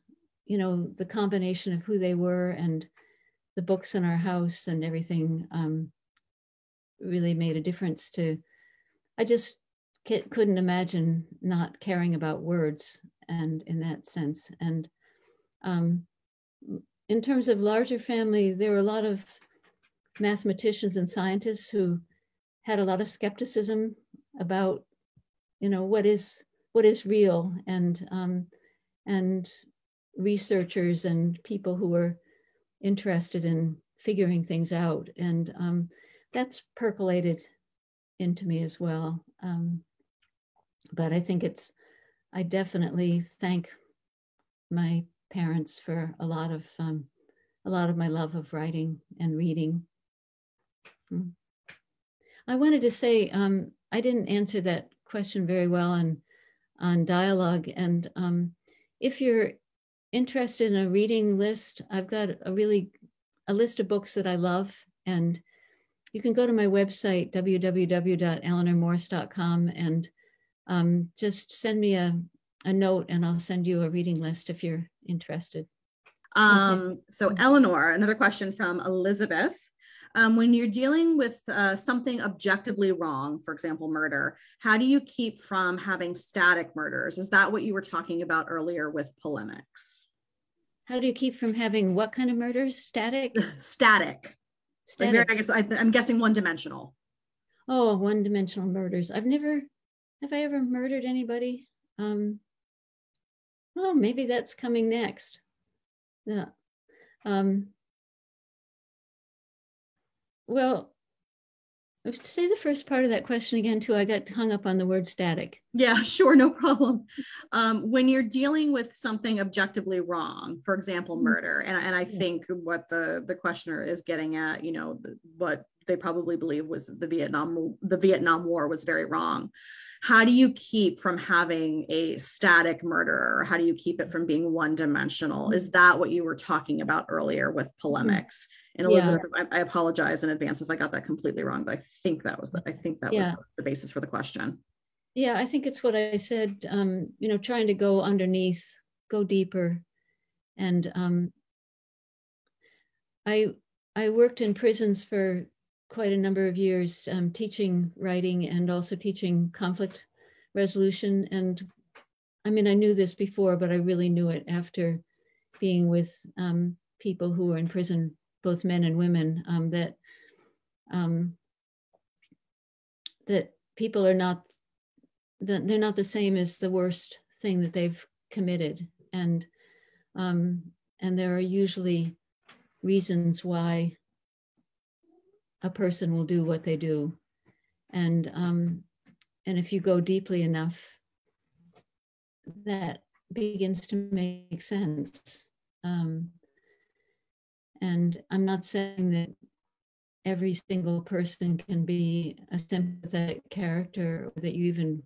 the combination of who they were and the books in our house and everything really made a difference to, I just couldn't imagine not caring about words, and in that sense. And in terms of larger family, there were a lot of mathematicians and scientists who had a lot of skepticism about, what is real, and researchers and people who were interested in figuring things out. And that's percolated into me as well. But I think I definitely thank my parents for a lot of my love of writing and reading. I wanted to say, I didn't answer that question very well on dialogue. And if you're interested in a reading list, I've got a list of books that I love, and you can go to my website, www.eleanormorse.com, and just send me a note, and I'll send you a reading list if you're interested. Okay. So Eleanor, another question from Elizabeth. When you're dealing with something objectively wrong, for example, murder, how do you keep from having static murders? Is that what you were talking about earlier with polemics? How do you keep from having what kind of murders? Static? Static. Static. I'm guessing one-dimensional. Oh, one-dimensional murders. Have I ever murdered anybody? Oh, maybe that's coming next. Yeah. Well, say the first part of that question again, too. I got hung up on the word static. Yeah, sure, no problem. When you're dealing with something objectively wrong, for example, murder, and I think what the questioner is getting at, what they probably believe was the Vietnam War was very wrong. How do you keep from having a static murderer? How do you keep it from being one-dimensional? Is that what you were talking about earlier with polemics? And Elizabeth, I apologize in advance if I got that completely wrong, but I think that was the basis for the question. Yeah, I think it's what I said, trying to go underneath, go deeper. And I worked in prisons for quite a number of years, teaching writing and also teaching conflict resolution. And I mean, I knew this before, but I really knew it after being with people who were in prison, both men and women, that people are not, they're not the same as the worst thing that they've committed. And there are usually reasons why a person will do what they do. And if you go deeply enough, that begins to make sense. And I'm not saying that every single person can be a sympathetic character, or that you even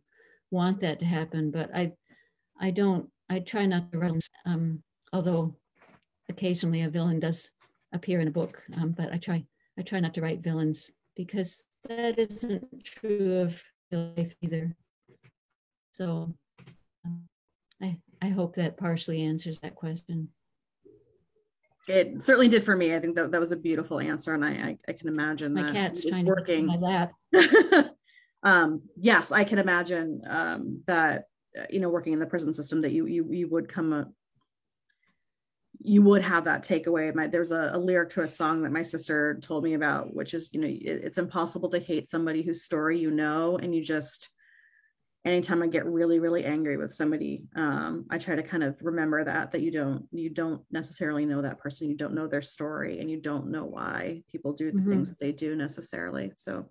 want that to happen, but I try not to write, although occasionally a villain does appear in a book, but I try not to write villains, because that isn't true of life either. So I hope that partially answers that question. It certainly did for me. I think that was a beautiful answer, and I can imagine my that cat's trying to get in my lap. Yes, I can imagine that working in the prison system, that you would have that takeaway. There's a lyric to a song that my sister told me about, which is, it's impossible to hate somebody whose story and you just, anytime I get really, really angry with somebody, I try to kind of remember that you don't necessarily know that person, you don't know their story, and you don't know why people do the things that they do necessarily. So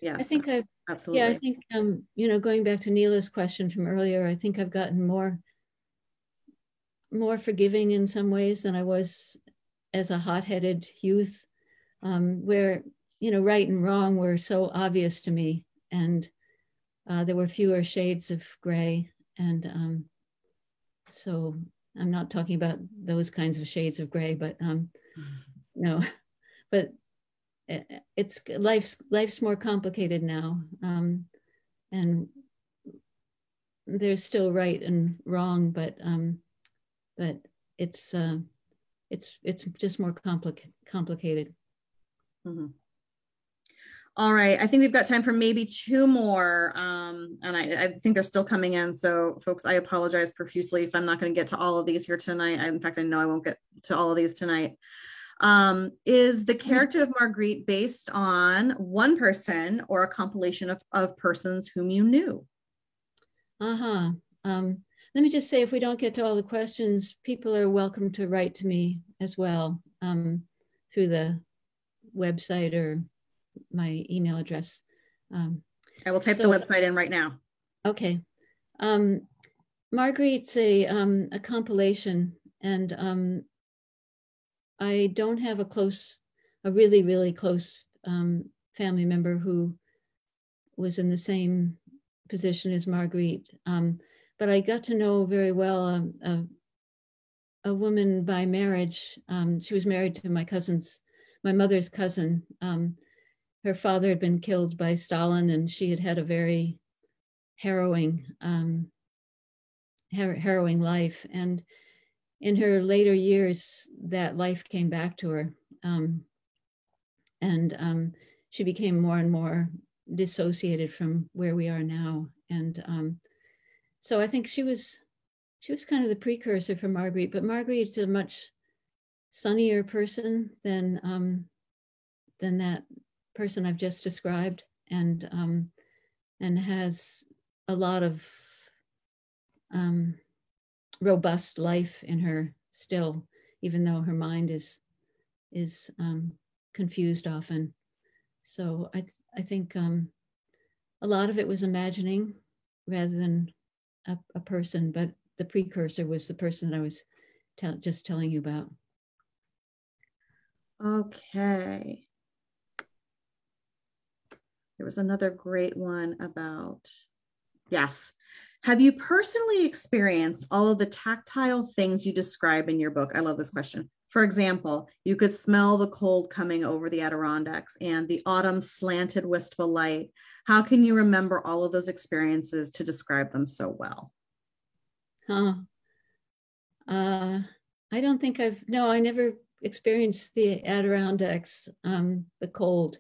Yes, I think absolutely. Yeah, I think, you know, going back to Neela's question from earlier, I think I've gotten more forgiving in some ways than I was as a hot-headed youth, where, you know, right and wrong were so obvious to me, and there were fewer shades of gray. And so I'm not talking about those kinds of shades of gray, but no, but it's life's more complicated now, and there's still right and wrong, but it's just more complicated. Mm-hmm. All right, I think we've got time for maybe two more, and I think they're still coming in. So, folks, I apologize profusely if I'm not going to get to all of these here tonight. In fact, I know I won't get to all of these tonight. Is the character of Marguerite based on one person or a compilation of persons whom you knew? Let me just say, if we don't get to all the questions, people are welcome to write to me as well, through the website or my email address. I will type the website in right now. Okay. Marguerite's a compilation, and I don't have a really, really close family member who was in the same position as Marguerite. But I got to know very well a woman by marriage. She was married to my mother's cousin. Her father had been killed by Stalin, and she had had a very harrowing life. And in her later years, that life came back to her. And she became more and more dissociated from where we are now. And so I think she was kind of the precursor for Marguerite, but Marguerite's a much sunnier person than that person I've just described, and has a lot of robust life in her still, even though her mind is confused often. So I think a lot of it was imagining rather than a person, but the precursor was the person that I was just telling you about. Okay. There was another great one about, yes. Have you personally experienced all of the tactile things you describe in your book? I love this question. For example, you could smell the cold coming over the Adirondacks and the autumn slanted wistful light. How can you remember all of those experiences to describe them so well? I don't think I never experienced the Adirondacks, the cold,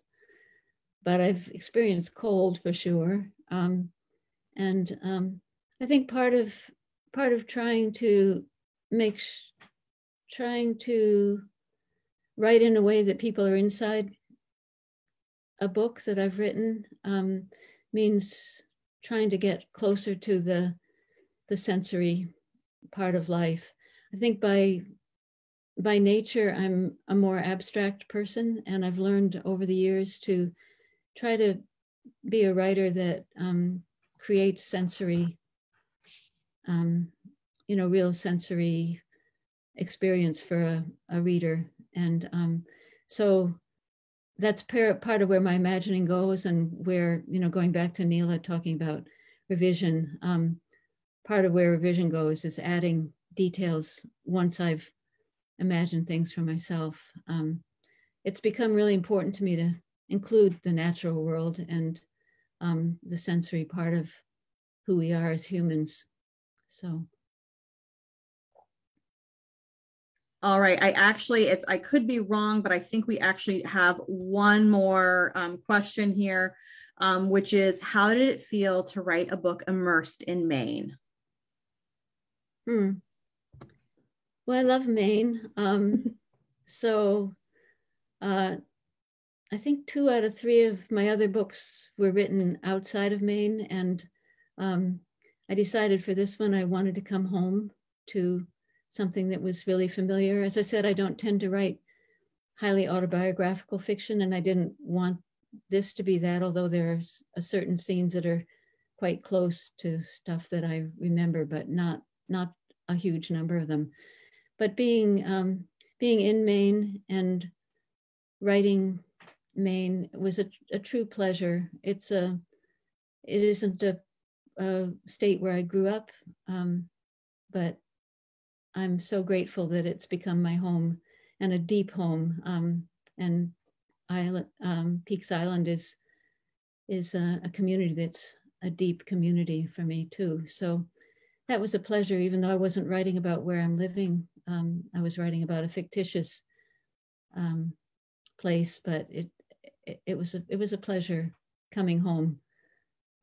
but I've experienced cold for sure. And I think part of trying to write in a way that people are inside a book that I've written means trying to get closer to the sensory part of life. I think by nature, I'm a more abstract person, and I've learned over the years to try to be a writer that creates sensory, real sensory experience for a reader. And so that's part of where my imagining goes, and where, going back to Neela talking about revision, part of where revision goes is adding details once I've imagined things for myself. It's become really important to me to include the natural world and the sensory part of who we are as humans. So. All right, I could be wrong, but I think we actually have one more question here, which is, how did it feel to write a book immersed in Maine? Well, I love Maine. So I think 2 out of 3 of my other books were written outside of Maine. And I decided for this one, I wanted to come home to something that was really familiar. As I said, I don't tend to write highly autobiographical fiction, and I didn't want this to be that, although there are certain scenes that are quite close to stuff that I remember, but not a huge number of them. But being in Maine and writing Maine was a true pleasure. It isn't a state where I grew up, but I'm so grateful that it's become my home, and a deep home. And Peaks Island is a community that's a deep community for me too. So that was a pleasure, even though I wasn't writing about where I'm living. I was writing about a fictitious place, but it was a pleasure coming home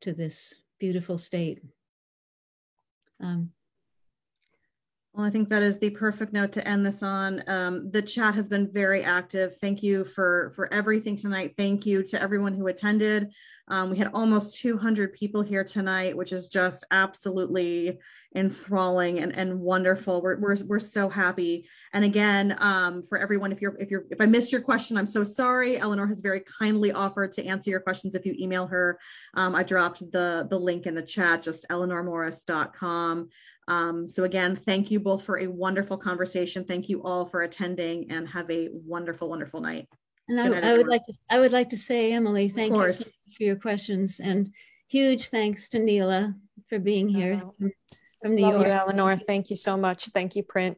to this beautiful state. Well, I think that is the perfect note to end this on. The chat has been very active. Thank you for everything tonight. Thank you to everyone who attended. We had almost 200 people here tonight, which is just absolutely enthralling and wonderful. We're so happy. And again, for everyone, if I missed your question, I'm so sorry. Eleanor has very kindly offered to answer your questions if you email her. I dropped the link in the chat, just eleanormorris.com. So again, thank you both for a wonderful conversation. Thank you all for attending, and have a wonderful, wonderful night. And I would like to say, Emily, thank you so much for your questions, and huge thanks to Neela for being here from New York. Love you, Eleanor. Thank you so much. Thank you, Print.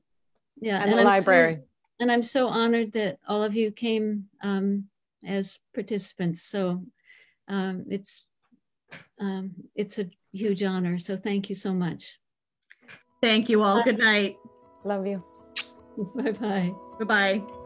Yeah, and the library. And I'm so honored that all of you came as participants. So it's a huge honor. So thank you so much. Thank you all. Good night. Love you. Bye-bye. Bye-bye.